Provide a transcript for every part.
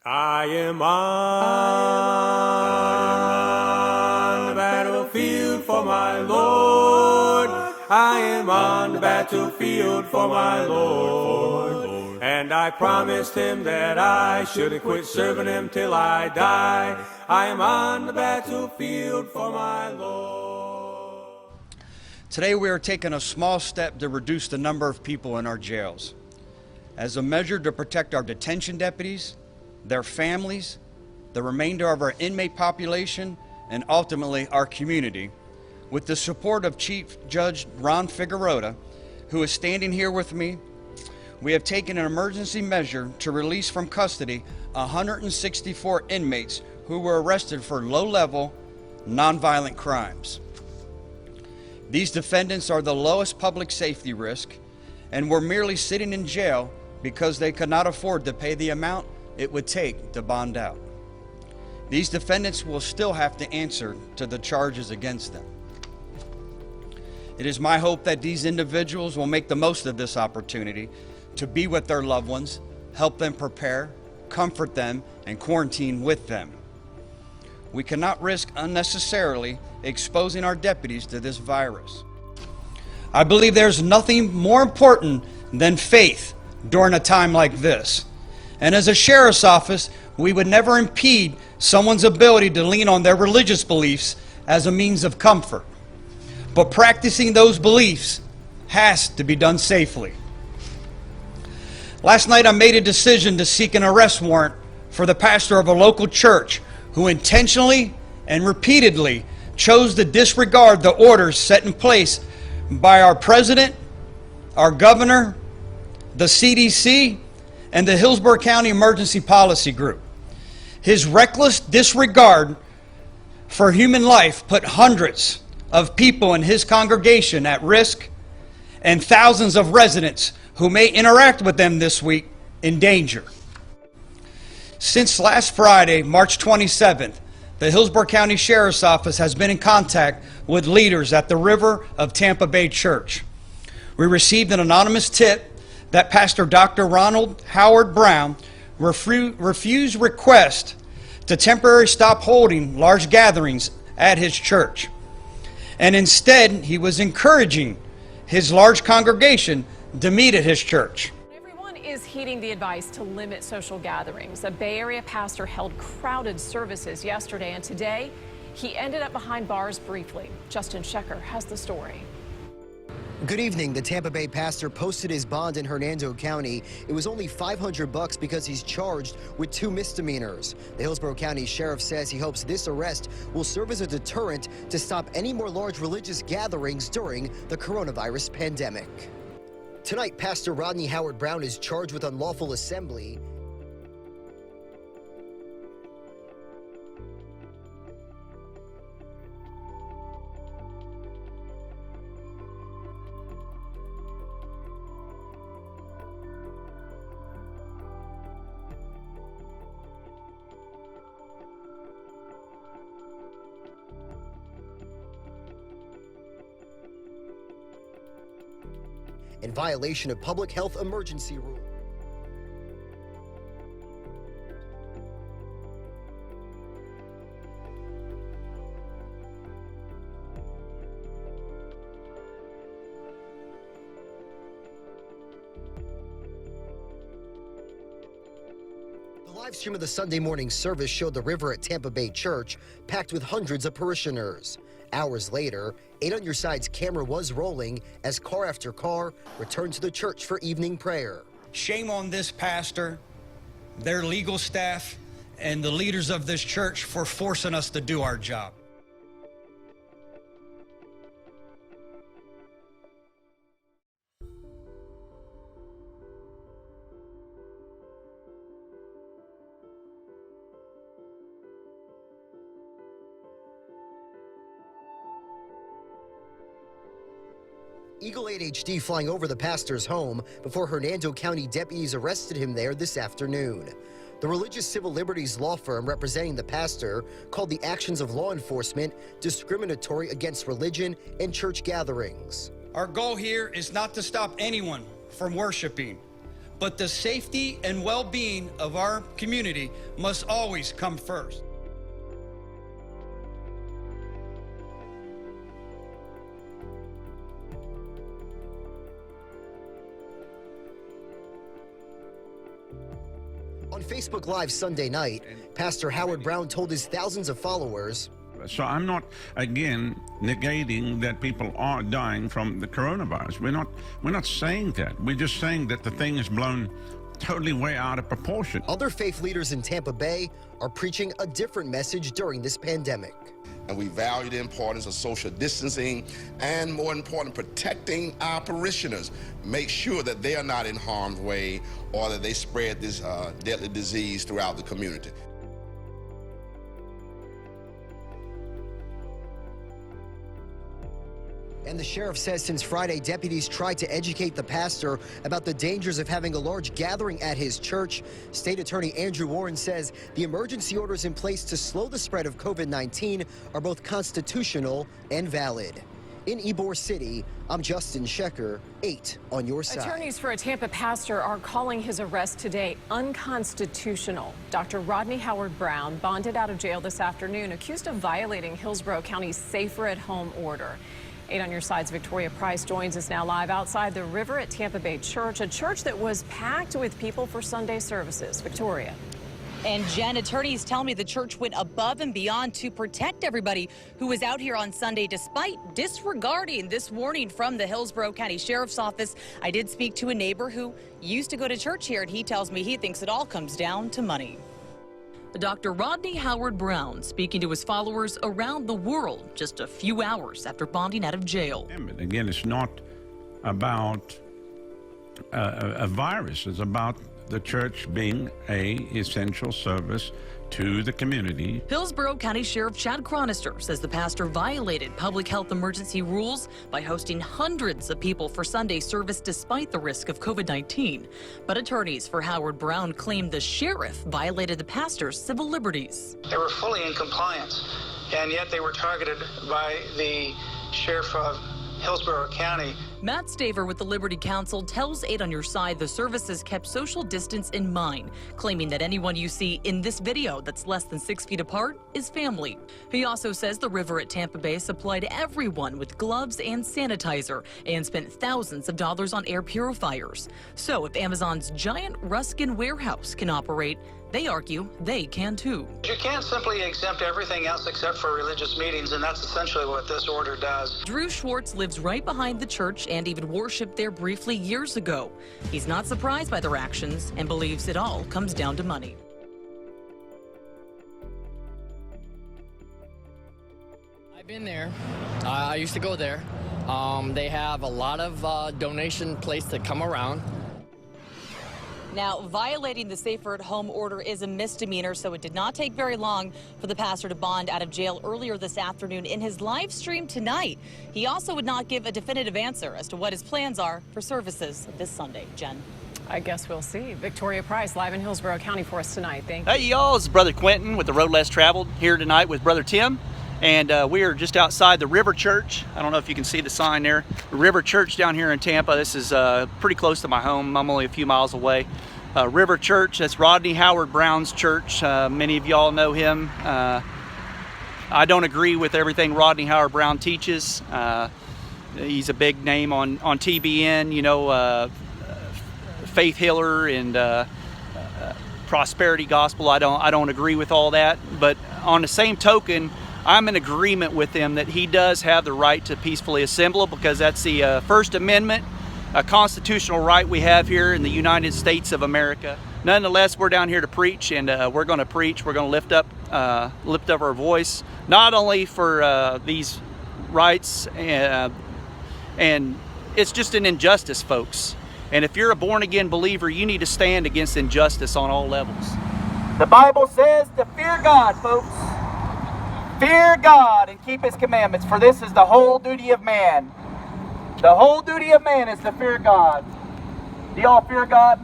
I am on the battlefield for my Lord. I am on the battlefield for my Lord. And I promised him that I should quit serving him till I die. I am on the battlefield for my Lord. Today we are taking a small step to reduce the number of people in our jails. As a measure to protect our detention deputies, their families, the remainder of our inmate population, and ultimately our community, with the support of Chief Judge Ron Figueroa, who is standing here with me, we have taken an emergency measure to release from custody 164 inmates who were arrested for low-level, nonviolent crimes. These defendants are the lowest public safety risk and were merely sitting in jail because they could not afford to pay the amount it would take to bond out. These defendants will still have to answer to the charges against them. It is my hope that these individuals will make the most of this opportunity to be with their loved ones, help them prepare, comfort them, and quarantine with them. We cannot risk unnecessarily exposing our deputies to this virus. I believe there's nothing more important than faith during a time like this. And as a sheriff's office, we would never impede someone's ability to lean on their religious beliefs as a means of comfort. But practicing those beliefs has to be done safely. Last night I made a decision to seek an arrest warrant for the pastor of a local church who intentionally and repeatedly chose to disregard the orders set in place by our president, our governor, the CDC, and the Hillsborough County Emergency Policy Group. His reckless disregard for human life put hundreds of people in his congregation at risk and thousands of residents who may interact with them this week in danger. Since last Friday, March 27th, the Hillsborough County Sheriff's Office has been in contact with leaders at the River of Tampa Bay Church. We received an anonymous tip that Pastor Dr. Ronald Howard Browne refused request to temporarily stop holding large gatherings at his church. And instead, he was encouraging his large congregation to meet at his church. Everyone is heeding the advice to limit social gatherings. A Bay Area pastor held crowded services yesterday, and today he ended up behind bars briefly. Justin Shecker has the story. Good evening. The Tampa Bay pastor posted his bond in Hernando County. It was only $500 because he's charged with 2 misdemeanors. The Hillsborough County Sheriff says he hopes this arrest will serve as a deterrent to stop any more large religious gatherings during the coronavirus pandemic. Tonight, Pastor Rodney Howard Browne is charged with unlawful assembly. In violation of public health emergency rule. The live stream of the Sunday morning service showed the river at Tampa Bay Church packed with hundreds of parishioners. Hours later, 8 on Your Side's camera was rolling as car after car returned to the church for evening prayer. Shame on this pastor, their legal staff, and the leaders of this church for forcing us to do our job. Eagle 8 HD flying over the pastor's home before Hernando County deputies arrested him there this afternoon. The religious civil liberties law firm representing the pastor called the actions of law enforcement discriminatory against religion and church gatherings. Our goal here is not to stop anyone from worshiping, but the safety and well-being of our community must always come first. On Facebook Live Sunday night, Pastor Howard Browne told his thousands of followers, so I'm not, again, negating that people are dying from the coronavirus. We're not saying that. We're just saying that the thing is blown totally way out of proportion. Other faith leaders in Tampa Bay are preaching a different message during this pandemic. And we value the importance of social distancing and, more important, protecting our parishioners. Make sure that they are not in harm's way or that they spread this deadly disease throughout the community. And the sheriff says since Friday, deputies tried to educate the pastor about the dangers of having a large gathering at his church. State Attorney Andrew Warren says the emergency orders in place to slow the spread of COVID-19 are both constitutional and valid. In Ybor City, I'm Justin Shecker, 8 on your side. Attorneys for a Tampa pastor are calling his arrest today unconstitutional. Dr. Rodney Howard Browne bonded out of jail this afternoon, accused of violating Hillsborough County's safer at home order. 8 on your side's Victoria Price joins us now live outside the river at Tampa Bay Church, a church that was packed with people for Sunday services. Victoria. And Jen, attorneys tell me the church went above and beyond to protect everybody who was out here on Sunday, despite disregarding this warning from the Hillsborough County Sheriff's Office. I did speak to a neighbor who used to go to church here, and he tells me he thinks it all comes down to money. Dr. Rodney Howard Browne speaking to his followers around the world just a few hours after bonding out of jail. Again, it's not about a virus. It's about the church being an essential service to the community. Hillsborough County Sheriff Chad Chronister says the pastor violated public health emergency rules by hosting hundreds of people for Sunday service despite the risk of COVID-19. But attorneys for Howard Browne claim the sheriff violated the pastor's civil liberties. They were fully in compliance, and yet they were targeted by the sheriff of Hillsborough County. Matt Staver with the Liberty Council tells 8 on your side the services kept social distance in mind, claiming that anyone you see in this video that's less than 6 feet apart is family. He also says the river at Tampa Bay supplied everyone with gloves and sanitizer and spent thousands of dollars on air purifiers. So if Amazon's giant Ruskin warehouse can operate, they argue they can too. You can't simply exempt everything else except for religious meetings, and that's essentially what this order does. Drew Schwartz lives right behind the church and even worshiped there briefly years ago. He's not surprised by their actions and believes it all comes down to money. I've been there. I used to go there. They have a lot of donation place to come around. Now, violating the safer at home order is a misdemeanor, so it did not take very long for the pastor to bond out of jail earlier this afternoon. In his live stream tonight, he also would not give a definitive answer as to what his plans are for services this Sunday. Jen. I guess we'll see. Victoria Price live in Hillsborough County for us tonight. Thank you. Hey y'all, it's Brother Quentin with the Road Less Traveled here tonight with Brother Tim. And we are just outside the River Church. I don't know if you can see the sign there. The River Church down here in Tampa. This is pretty close to my home. I'm only a few miles away. River Church, that's Rodney Howard Browne's church. Many of y'all know him. I don't agree with everything Rodney Howard Browne teaches. He's a big name on TBN, you know, faith healer and prosperity gospel. I don't agree with all that. But on the same token, I'm in agreement with him that he does have the right to peacefully assemble, because that's the First Amendment, a constitutional right we have here in the United States of America. Nonetheless, we're down here to preach, and we're going to preach. We're going to lift up our voice, not only for these rights, and it's just an injustice, folks. And if you're a born-again believer, you need to stand against injustice on all levels. The Bible says to fear God, folks. Fear God and keep His commandments, for this is the whole duty of man. The whole duty of man is to fear God. Do y'all fear God?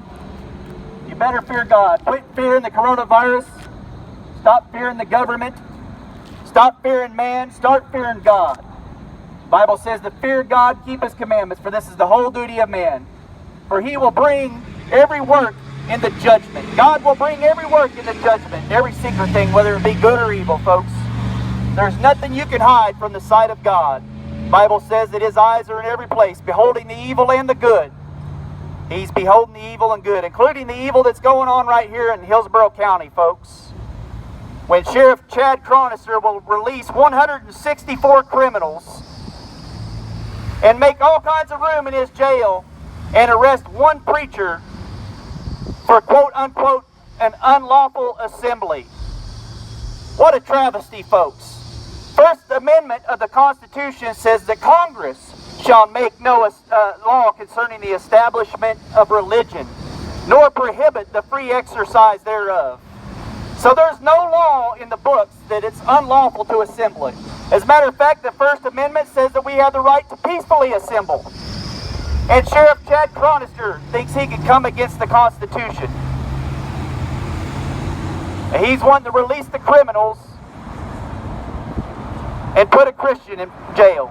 You better fear God. Quit fearing the coronavirus. Stop fearing the government. Stop fearing man. Start fearing God. The Bible says to fear God, keep His commandments, for this is the whole duty of man. For He will bring every work in the judgment. God will bring every work in the judgment, every secret thing, whether it be good or evil, folks. There's nothing you can hide from the sight of God. The Bible says that His eyes are in every place, beholding the evil and the good. He's beholding the evil and good, including the evil that's going on right here in Hillsborough County, folks. When Sheriff Chad Chronister will release 164 criminals and make all kinds of room in his jail and arrest one preacher for quote-unquote an unlawful assembly. What a travesty, folks. First Amendment of the Constitution says that Congress shall make no law concerning the establishment of religion, nor prohibit the free exercise thereof. So there's no law in the books that it's unlawful to assemble. As a matter of fact, the First Amendment says that we have the right to peacefully assemble. And Sheriff Chad Chronister thinks he can come against the Constitution. And he's wanting to release the criminals and put a Christian in jail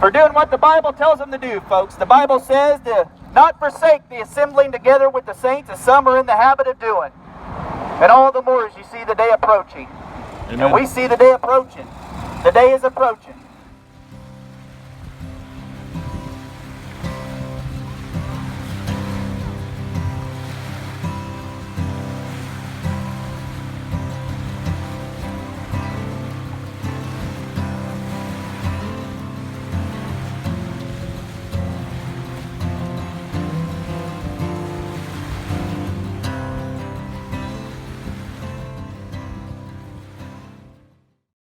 for doing what the Bible tells them to do, folks. The Bible says to not forsake the assembling together with the saints, as some are in the habit of doing. And all the more as you see the day approaching. Amen. And we see the day approaching. The day is approaching.